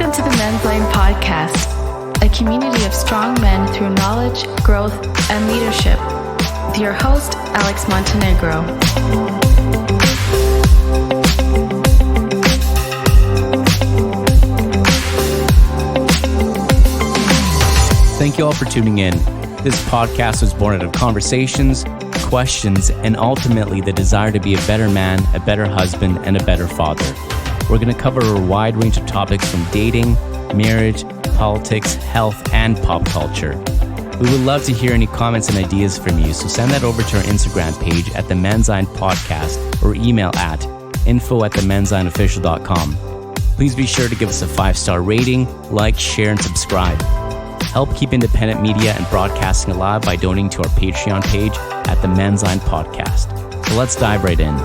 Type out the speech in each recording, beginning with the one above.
Welcome to the Men's Line Podcast, a community of strong men through knowledge, growth, and leadership. With your host, Alex Montenegro. Thank you all for tuning in. This podcast was born out of conversations, questions, and ultimately the desire to be a better man, a better husband, and a better father. We're going to cover a wide range of topics from dating, marriage, politics, health, and pop culture. We would love to hear any comments and ideas from you, so send that over to our Instagram page at the Men's Line Podcast or email at info@themenslineofficial.com. Please be sure to give us a 5-star rating, like, share, and subscribe. Help keep independent media and broadcasting alive by donating to our Patreon page at the Men's Line Podcast. So let's dive right in.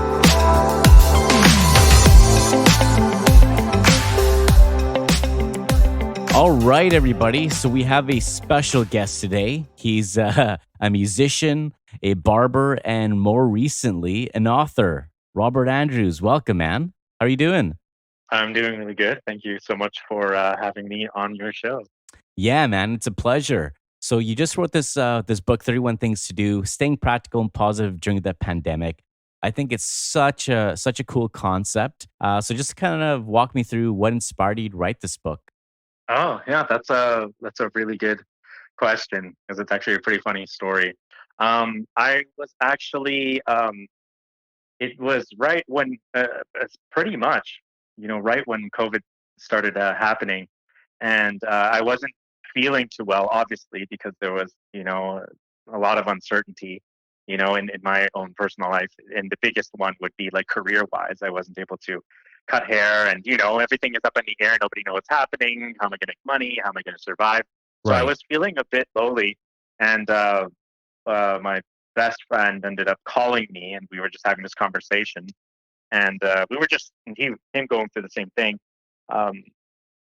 All right, everybody. So we have a special guest today. He's a musician, a barber, and more recently, an author. Robert Andrews, welcome, man. How are you doing? I'm doing really good. Thank you so much for having me on your show. Yeah, man, it's a pleasure. So you just wrote this book, 31 Things to Do, Staying Practical and Positive During the Pandemic. I think it's such a cool concept. So just kind of walk me through what inspired you to write this book. Oh, yeah, that's a really good question because it's actually a pretty funny story. I was actually it was right when it's pretty much right when COVID started happening, and I wasn't feeling too well, obviously, because there was a lot of uncertainty, in my own personal life, and the biggest one would be like career wise. I wasn't able to cut hair, and everything is up in the air. Nobody knows what's happening. How am I going to make money? How am I going to survive? So I Right. was feeling a bit lonely, and my best friend ended up calling me, and we were just having this conversation, and we were just him going through the same thing. Um,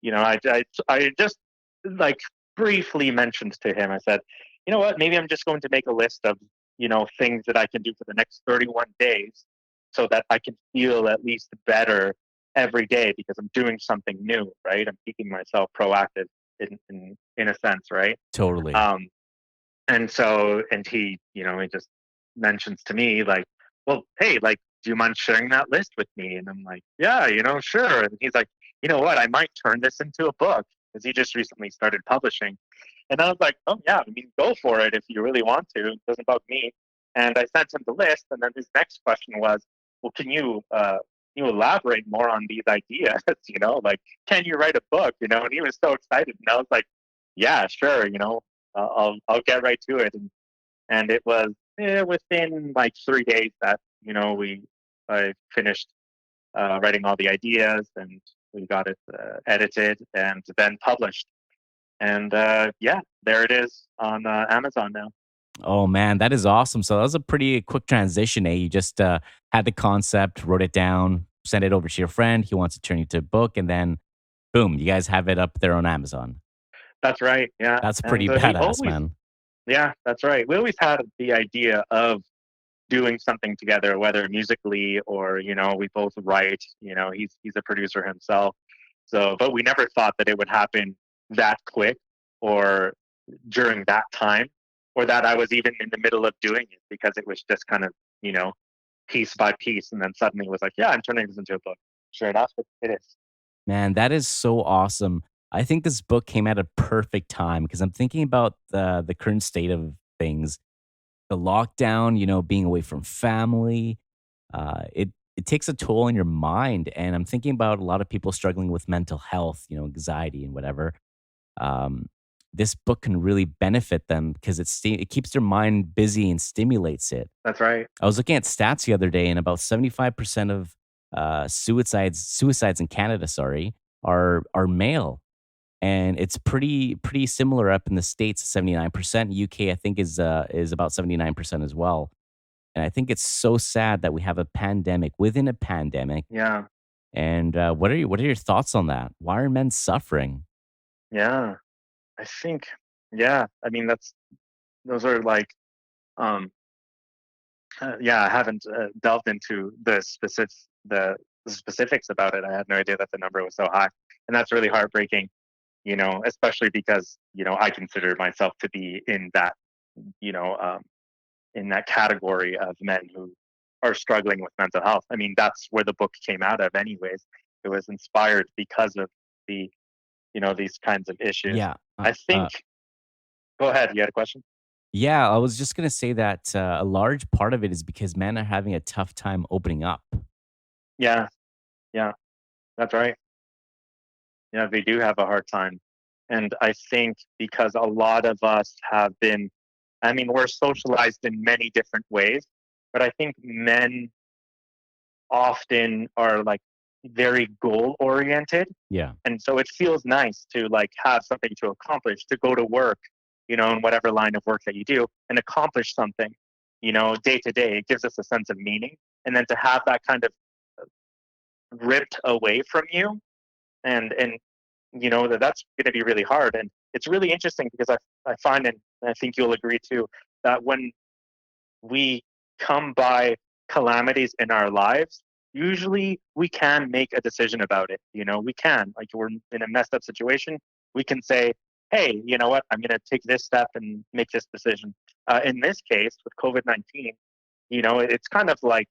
I just like briefly mentioned to him. I said, you know what? Maybe I'm just going to make a list of things that I can do for the next 31 days, so that I can feel at least better every day because I'm doing something new, right? I'm keeping myself proactive in a sense, right? Totally. And he just mentions to me like, well, hey, like, do you mind sharing that list with me? And I'm like, yeah, sure. And he's like, you know what? I might turn this into a book because he just recently started publishing. And I was like, oh yeah, I mean, go for it if you really want to. It doesn't bug me. And I sent him the list. And then his next question was, well, can you elaborate more on these ideas? Like, can you write a book? And he was so excited. And I was like, yeah, sure. I'll get right to it. And it was within like 3 days that I finished writing all the ideas, and we got it edited and then published. And there it is on Amazon now. Oh man, that is awesome. So that was a pretty quick transition, eh? You just had the concept, wrote it down, sent it over to your friend. He wants to turn it into a book, and then boom, you guys have it up there on Amazon. That's right. Yeah. That's pretty And we badass, always, man. yeah, that's right. We always had the idea of doing something together, whether musically or, we both write, he's a producer himself. So, but we never thought that it would happen that quick or during that time, or that I was even in the middle of doing it, because it was just kind of, piece by piece. And then suddenly it was like, yeah, I'm turning this into a book. Sure, that's what it is. Man, that is so awesome. I think this book came at a perfect time because I'm thinking about the current state of things, the lockdown, being away from family. It takes a toll on your mind, and I'm thinking about a lot of people struggling with mental health, anxiety and whatever. Um, this book can really benefit them because it keeps their mind busy and stimulates it. That's right. I was looking at stats the other day, and about 75% of suicides in Canada, sorry, are male, and it's pretty similar up in the States, 79%. UK, I think, is about 79% as well. And I think it's so sad that we have a pandemic within a pandemic. Yeah. And what are your thoughts on that? Why are men suffering? Yeah. I think, yeah, I mean, those are like, um, yeah, I haven't delved into the specifics about it. I had no idea that the number was so high. and that's really heartbreaking. Especially because I consider myself to be you know in that category of men who are struggling with mental health. I mean, that's where the book came out of, anyways. It was inspired because of the these kinds of issues. Yeah. I think. Go ahead. You had a question? Yeah, I was just gonna say that a large part of it is because men are having a tough time opening up. Yeah, yeah, that's right. Yeah, they do have a hard time. And I think because a lot of us have been, I mean, we're socialized in many different ways, but I think men often are like very goal oriented. Yeah. And so it feels nice to like have something to accomplish, to go to work, in whatever line of work that you do and accomplish something, day to day. It gives us a sense of meaning. And then to have that kind of ripped away from you and that's going to be really hard. And it's really interesting because I find, and I think you'll agree too, that when we come by calamities in our lives, usually we can make a decision about it. We can, like, we're in a messed up situation, we can say, hey, you know what, I'm going to take this step and make this decision. In this case with COVID-19, it's kind of like,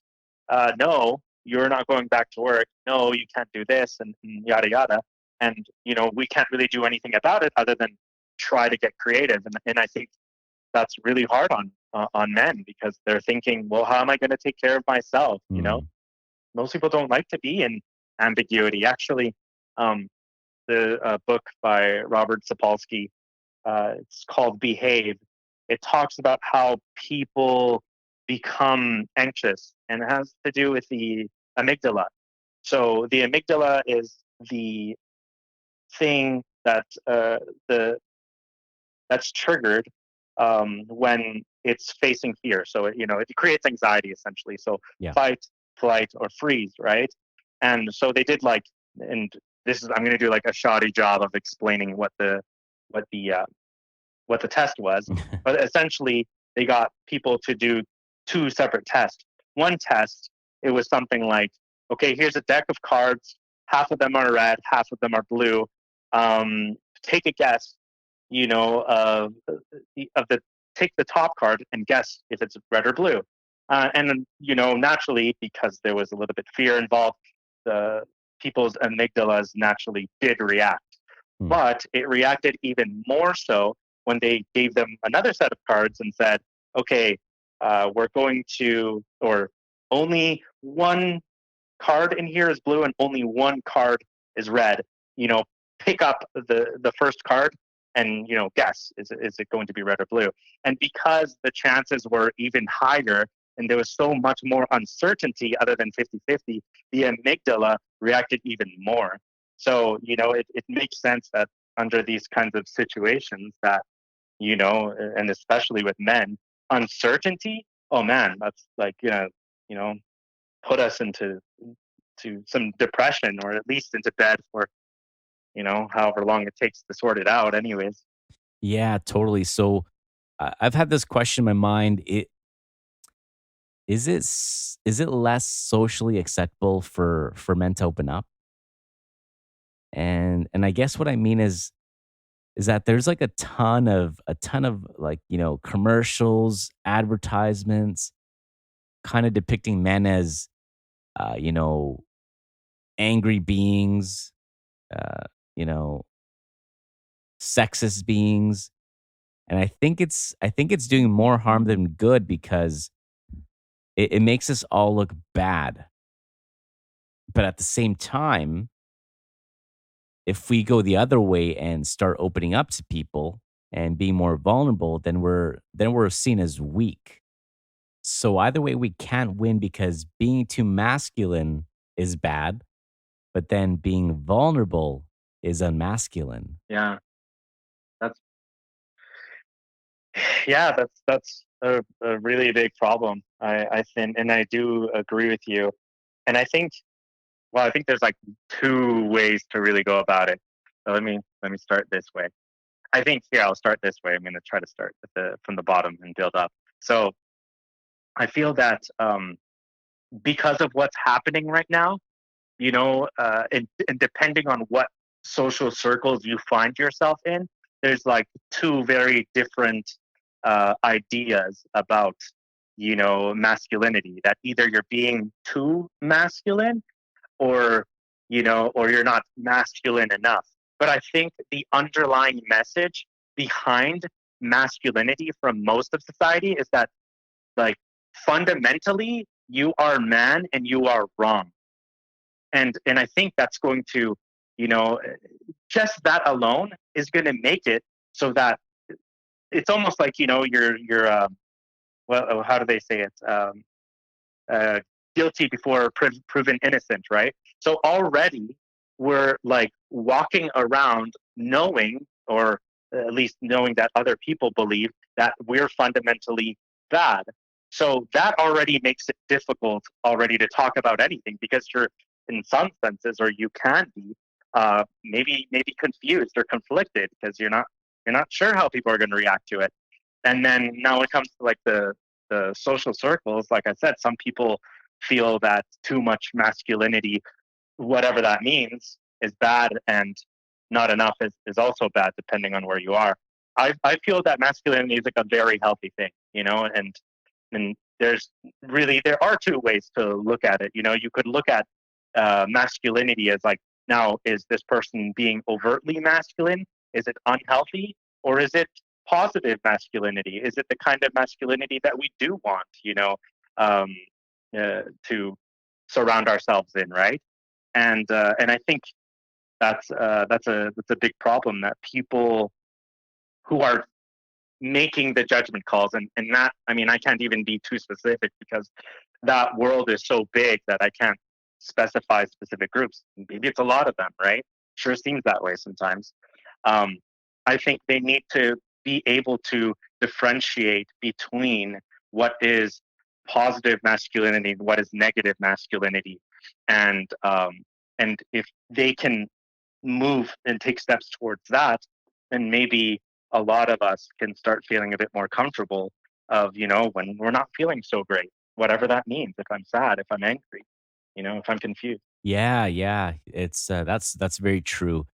no, you're not going back to work. No, you can't do this, and yada yada. And we can't really do anything about it other than try to get creative. And I think that's really hard on men because they're thinking, well, how am I going to take care of myself? Mm. Most people don't like to be in ambiguity. Actually, um, the book by Robert Sapolsky, it's called Behave. It talks about how people become anxious, and it has to do with the amygdala. So the amygdala is the thing the that's triggered when it's facing fear. So it creates anxiety essentially. So Yeah. fight, flight, or freeze, right? And so they did like, and this is I'm going to do like a shoddy job of explaining what the uh, what the test was, but essentially they got people to do two separate tests. One test, it was something like, okay, here's a deck of cards. Half of them are red, half of them are blue. Take a guess, of the take the top card and guess if it's red or blue. And then, naturally, because there was a little bit fear involved, the people's amygdalas naturally did react. Mm. But it reacted even more so when they gave them another set of cards and said, okay, we're going to, or only one card in here is blue and only one card is red. You know, pick up the first card and guess, is it going to be red or blue? And because the chances were even higher and there was so much more uncertainty other than 50-50, the amygdala reacted even more. So it makes sense that under these kinds of situations that and especially with men, uncertainty, oh man, that's like you know put us to some depression, or at least into bed for however long it takes to sort it out anyways. Yeah, totally. So I've had this question in my mind. Is it less socially acceptable for men to open up? And I guess what I mean is that there's like a ton of like, commercials, advertisements kind of depicting men as uh, you know, angry beings, uh, you know, sexist beings. And I think it's doing more harm than good because it makes us all look bad. But at the same time, if we go the other way and start opening up to people and being more vulnerable, then we're seen as weak. So either way, we can't win because being too masculine is bad, but then being vulnerable is unmasculine. Yeah, that's yeah, that's a really big problem. I think, and I do agree with you. And I think, well, I think there's like two ways to really go about it. So let me start this way. I think here I'll start this way. I'm going to try to start from the bottom and build up. So I feel that because of what's happening right now, and depending on what social circles you find yourself in, there's like two very different ideas about, masculinity. That either you're being too masculine, or or you're not masculine enough. But I think the underlying message behind masculinity from most of society is that, like, fundamentally you are man and you are wrong. And I think that's going to, you know just that alone is going to make it so that it's almost like, you're well, how do they say it, uh, guilty before proven innocent, right? So already we're like walking around knowing, or at least knowing that other people believe that we're fundamentally bad. So that already makes it difficult already to talk about anything, because you're, in some senses, or you can be, maybe confused or conflicted, because you're not sure how people are going to react to it. And then now when it comes to like the social circles, like I said, some people feel that too much masculinity, whatever that means, is bad, and not enough is also bad, depending on where you are. I feel that masculinity is like a very healthy thing, and there are two ways to look at it. You could look at masculinity as like, now, is this person being overtly masculine? Is it unhealthy, or is it positive masculinity? Is it the kind of masculinity that we do want, um, to surround ourselves in, right? And I think that's a big problem, that people who are making the judgment calls, and that, I mean, I can't even be too specific, because that world is so big that I can't specify specific groups. Maybe it's a lot of them, right? Sure seems that way sometimes. um, I think they need to be able to differentiate between what is positive masculinity and what is negative masculinity, and if they can move and take steps towards that, then maybe a lot of us can start feeling a bit more comfortable of, when we're not feeling so great, whatever that means. If I'm sad, if I'm angry, if I'm confused. Yeah, yeah. It's that's very true.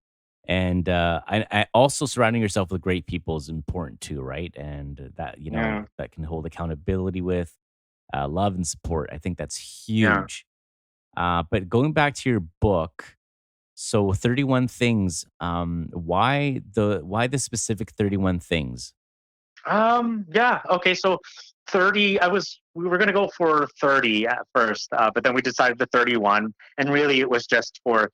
And I also surrounding yourself with great people is important too, right? And that Yeah, that can hold accountability with love and support. I think that's yeah. huge. But going back to your book, so 31 things. Why the specific 31 things? Yeah. Okay. So 30. We were gonna go for 30 at first, but then we decided the 31, and really it was just for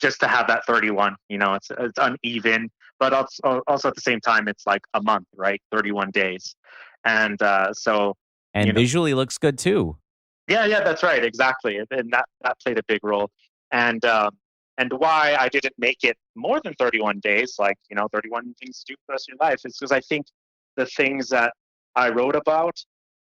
just to have that 31. It's uneven, but also at the same time, it's like a month, right? 31 days, and so And you know, visually looks good too. yeah, yeah, that's right, exactly, and that played a big role, and why I didn't make it more than 31 days, like 31 things to do for the rest of your life, is because I think the things that I wrote about,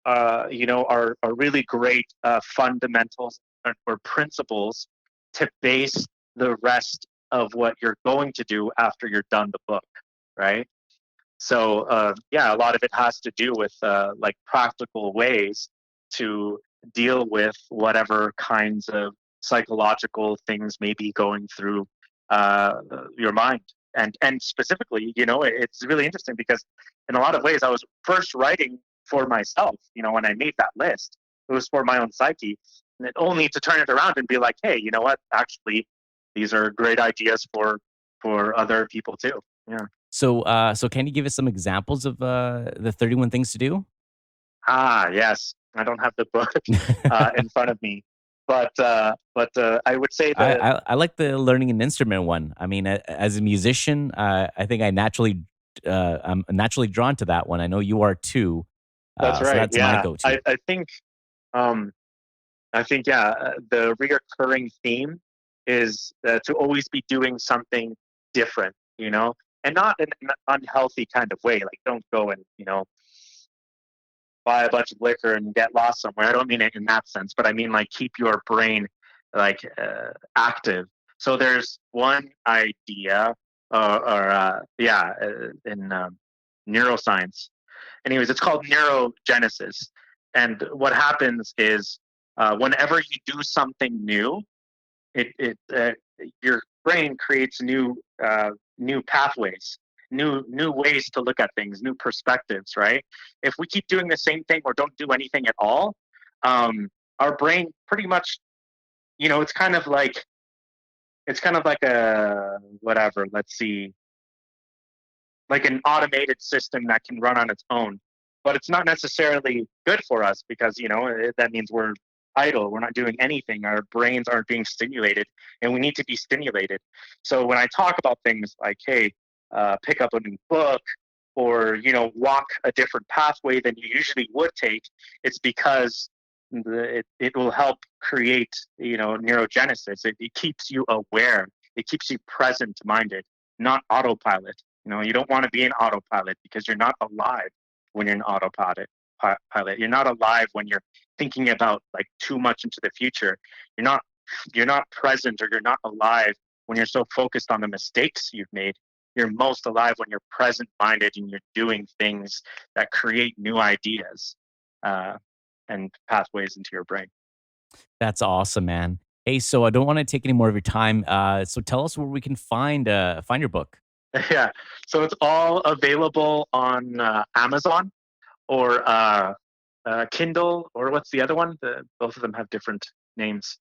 are really great fundamentals, or principles to base the rest of what you're going to do after you're done the book, right? So yeah, a lot of it has to do with like practical ways to deal with whatever kinds of psychological things may be going through uh, your mind. And specifically, it's really interesting, because in a lot of ways I was first writing for myself. When I made that list, it was for my own psyche, and it only to turn it around and be like, hey, you know what? Actually, these are great ideas for other people too. Yeah. So can you give us some examples of the 31 things to do? Ah, yes. I don't have the book in front of me, but I would say I, that I like the learning an instrument one. I mean, as a musician, I think I'm naturally drawn to that one. I know you are too. that's So right. that's my Yeah, go-to. um, I think yeah, the reoccurring theme is to always be doing something different, and not in an unhealthy kind of way. Like, don't go and buy a bunch of liquor and get lost somewhere. I don't mean it in that sense, but I mean like keep your brain like active. So there's one idea, or yeah, in neuroscience. Anyways, it's called neurogenesis, and what happens is whenever you do something new, it your brain creates new pathways, new ways to look at things, new perspectives, right? If we keep doing the same thing or don't do anything at all, our brain pretty much, it's kind of like a whatever. Let's see, like an automated system that can run on its own. But it's not necessarily good for us because, that means we're idle. We're not doing anything. Our brains aren't being stimulated, and we need to be stimulated. So when I talk about things like, hey, pick up a new book or, walk a different pathway than you usually would take, it's because it will help create, neurogenesis. It keeps you aware. It keeps you present minded, not autopilot. You don't want to be an autopilot because you're not alive when you're an autopilot. You're not alive when you're thinking about like too much into the future. You're not present, or you're not alive when you're so focused on the mistakes you've made. You're most alive when you're present minded and you're doing things that create new ideas and pathways into your brain. That's awesome, man. Hey, so I don't want to take any more of your time. So tell us where we can find your book. Yeah. So it's all available on Amazon or Kindle, or what's the other one? Both of them have different names.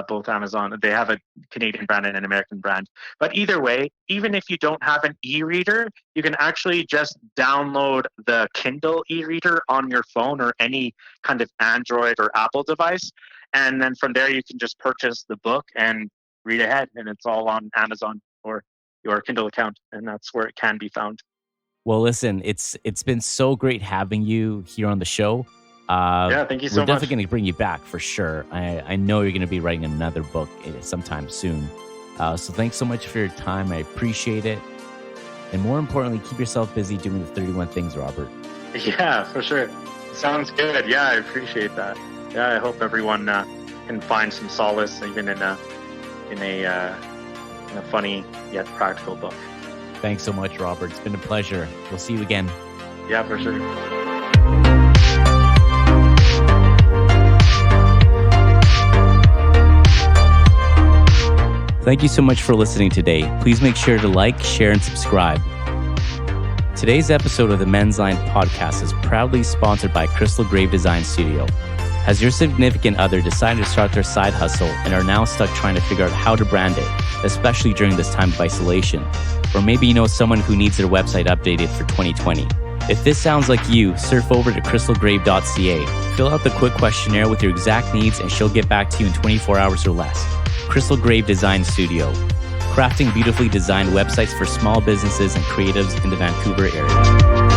Both Amazon, they have a Canadian brand and an American brand. But either way, even if you don't have an e-reader, you can actually just download the Kindle e-reader on your phone or any kind of Android or Apple device. And then from there, you can just purchase the book and read ahead. And it's all on Amazon or your Kindle account. And that's where it can be found. Well, listen, it's been so great having you here on the show. Yeah, thank you so We're much. definitely going to bring you back for sure. I know you're going to be writing another book sometime soon. So thanks so much for your time. I appreciate it. And more importantly, keep yourself busy doing the 31 things, Robert. Yeah, for sure. Sounds good. Yeah, I appreciate that. Yeah, I hope everyone can find some solace even in a funny yet practical book. Thanks so much, Robert. It's been a pleasure. We'll see you again. Yeah, for sure. Thank you so much for listening today. Please make sure to like, share, and subscribe. Today's episode of the Men's Line podcast is proudly sponsored by Crystal Grave Design Studio. Has your significant other decided to start their side hustle and are now stuck trying to figure out how to brand it, especially during this time of isolation? Or maybe you know someone who needs their website updated for 2020. If this sounds like you, surf over to crystalgrave.ca. Fill out the quick questionnaire with your exact needs and she'll get back to you in 24 hours or less. Crystal Grave Design Studio, crafting beautifully designed websites for small businesses and creatives in the Vancouver area.